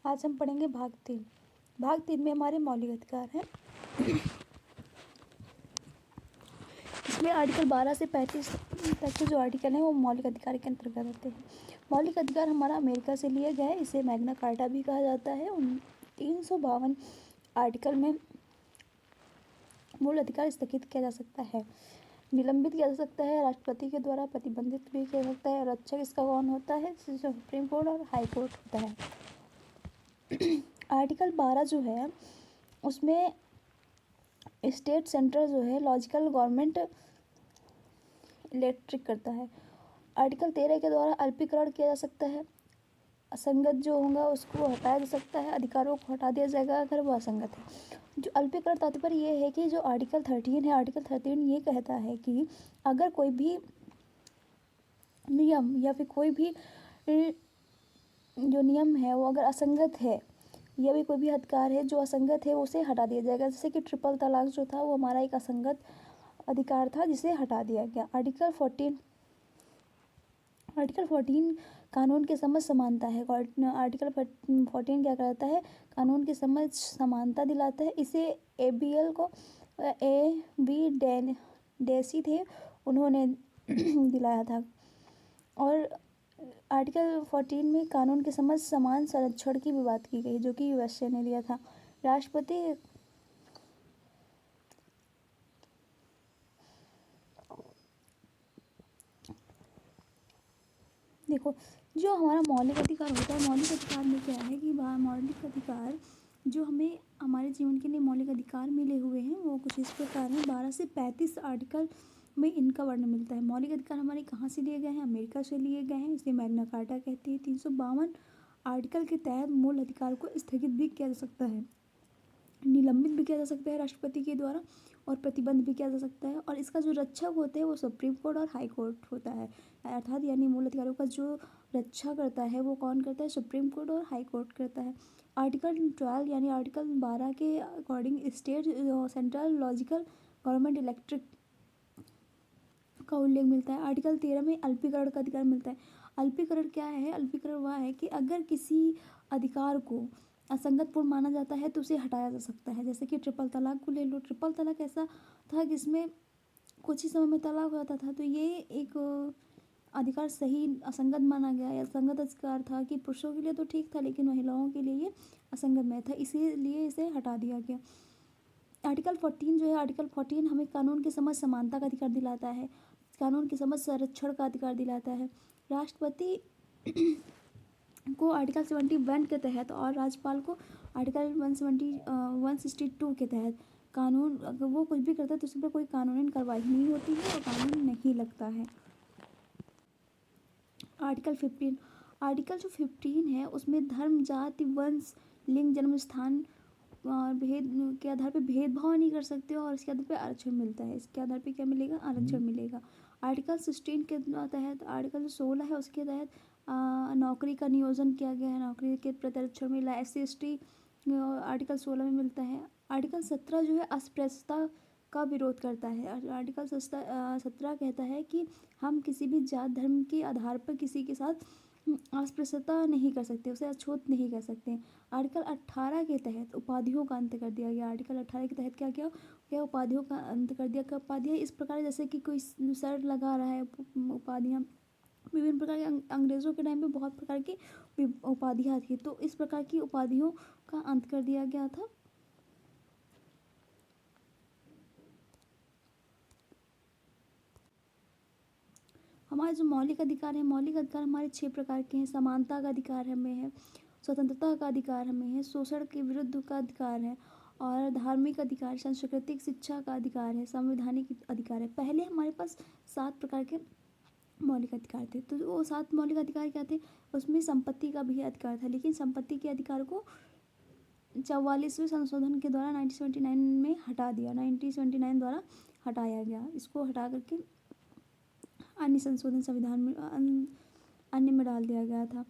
आज हम पढ़ेंगे भाग 3। भाग 3 में हमारे मौलिक अधिकार हैं। इसमें आर्टिकल 12 से 35 तक के जो आर्टिकल हैं वो मौलिक अधिकार के अंतर्गत आते हैं। मौलिक अधिकार हमारा अमेरिका से लिया गया है, इसे मैग्ना कार्टा भी कहा जाता है। 352 आर्टिकल में मूल अधिकार स्थगित किया जा सकता है, निलंबित किया जा सकता है, राष्ट्रपति के द्वारा प्रतिबंधित भी किया जा सकता है। रक्षक इसका कौन होता है? सुप्रीम कोर्ट और हाई कोर्ट होता है। आर्टिकल 12 जो है उसमें स्टेट सेंट्रल जो है लॉजिकल गवर्नमेंट इलेक्ट्रिक करता है। आर्टिकल 13 के द्वारा अल्पीकरण किया जा सकता है, असंगत जो होगा उसको हटाया जा सकता है, अधिकारों को हटा दिया जाएगा अगर वो असंगत है। जो अल्पीकरण तात्पर्य ये है कि जो आर्टिकल 13 है, आर्टिकल 13 ये कहता है कि अगर कोई भी नियम या फिर कोई भी जो नियम है वो अगर असंगत है या भी कोई भी अधिकार है जो असंगत है उसे हटा दिया जाएगा। जैसे कि ट्रिपल तलाक जो था वो हमारा एक असंगत अधिकार था जिसे हटा दिया गया। आर्टिकल 14 कानून की समझ समानता है। आर्टिकल 14 क्या करता है? कानून की समझ समानता दिलाता है। इसे ABL को A.B. डेसी थे उन्होंने दिलाया था। और आर्टिकल 14 में कानून की समझ समान संरक्षण की भी बात की गई जो कि USA ने दिया था। राष्ट्रपति देखो, जो हमारा मौलिक अधिकार होता है, मौलिक अधिकार में क्या है कि मौलिक अधिकार जो हमें हमारे जीवन के लिए मौलिक अधिकार मिले हुए हैं वो कुछ इस प्रकार हैं। 12 से 35 आर्टिकल में इनका वर्णन मिलता है। मौलिक अधिकार हमारे कहाँ से लिए गए हैं? अमेरिका से लिए गए हैं, इसे मैग्ना कार्टा कहते हैं। 352 आर्टिकल के तहत मूल अधिकार को स्थगित भी किया जा सकता है, निलंबित भी किया जा सकता है राष्ट्रपति के द्वारा, और प्रतिबंध भी किया जा सकता है। और इसका जो रक्षक होते हैं वो सुप्रीम कोर्ट और हाई कोर्ट होता है। अर्थात यानी मूल अधिकारों का जो रक्षा करता है वो कौन करता है? सुप्रीम कोर्ट और हाई कोर्ट करता है। आर्टिकल 12 यानी आर्टिकल 12 के according state central logical government electric का उल्लेख मिलता है। आर्टिकल 13 में अल्पीकरण का अधिकार मिलता है। अल्पीकरण क्या है? अल्पीकरण वह है कि अगर किसी अधिकार को असंगत पूर्ण माना जाता है तो उसे हटाया जा सकता है। जैसे कि ट्रिपल तलाक को ले लो। ट्रिपल तलाक ऐसा था जिसमें कुछ ही समय में तलाक हो जाता था, तो ये एक अधिकार सही असंगत माना गया या असंगत अधिकार था कि पुरुषों के लिए तो ठीक था लेकिन महिलाओं के लिए ये असंगत में था, इसीलिए इसे हटा दिया गया। आर्टिकल 14 जो है, आर्टिकल 14 हमें कानून की समझ समानता का अधिकार दिलाता है, कानून की समझ संरक्षण का अधिकार दिलाता है। राष्ट्रपति को आर्टिकल 71 के तहत और राज्यपाल को आर्टिकल 162 के तहत कानून अगर वो कुछ भी करता है तो उस पर कोई कानूनी कार्रवाई नहीं होती है और कानून नहीं लगता है। आर्टिकल 15, आर्टिकल जो 15 है उसमें धर्म, जाति, वंश, लिंग, जन्म स्थान और भेद के आधार पे भेदभाव नहीं कर सकते और इसके आधार पे आरक्षण मिलता है। इसके आधार पे क्या मिलेगा? आरक्षण मिलेगा। आर्टिकल 16 के तहत, आर्टिकल 16 है उसके तहत नौकरी का नियोजन किया गया है, नौकरी के प्रति आरक्षण मिला। SC/ST आर्टिकल 16 में मिलता है। आर्टिकल 17 जो है अस्पृश्यता का विरोध करता है। आर्टिकल 17 कहता है कि हम किसी भी जात धर्म के आधार पर किसी के साथ अस्पृश्यता नहीं कर सकते, उसे अछूत नहीं कर सकते। आर्टिकल 18 के तहत उपाधियों का अंत कर दिया गया। आर्टिकल 18 के तहत क्या किया? क्या उपाधियों का अंत कर दिया। क्या उपाधियाँ? इस प्रकार जैसे कि कोई सर लगा रहा है, उपाधियाँ विभिन्न प्रकार के अंग्रेज़ों के टाइम पे बहुत प्रकार की उपाधियाँ थी, तो इस प्रकार की उपाधियों का अंत कर दिया गया था। हमारे जो मौलिक अधिकार हैं, मौलिक अधिकार हमारे 6 प्रकार के हैं। समानता का अधिकार हमें है, स्वतंत्रता का अधिकार हमें है, शोषण के विरुद्ध का अधिकार है, और धार्मिक अधिकार, सांस्कृतिक शिक्षा का अधिकार है, संवैधानिक अधिकार है। पहले हमारे पास 7 प्रकार के मौलिक अधिकार थे, तो वो 7 मौलिक अधिकार क्या थे? उसमें संपत्ति का भी अधिकार था, लेकिन संपत्ति के अधिकार को 44वें संशोधन के द्वारा 1979 में हटा दिया। 1979 द्वारा हटाया गया। इसको हटा करके अन्य संशोधन संविधान में अन्य में डाल दिया गया था।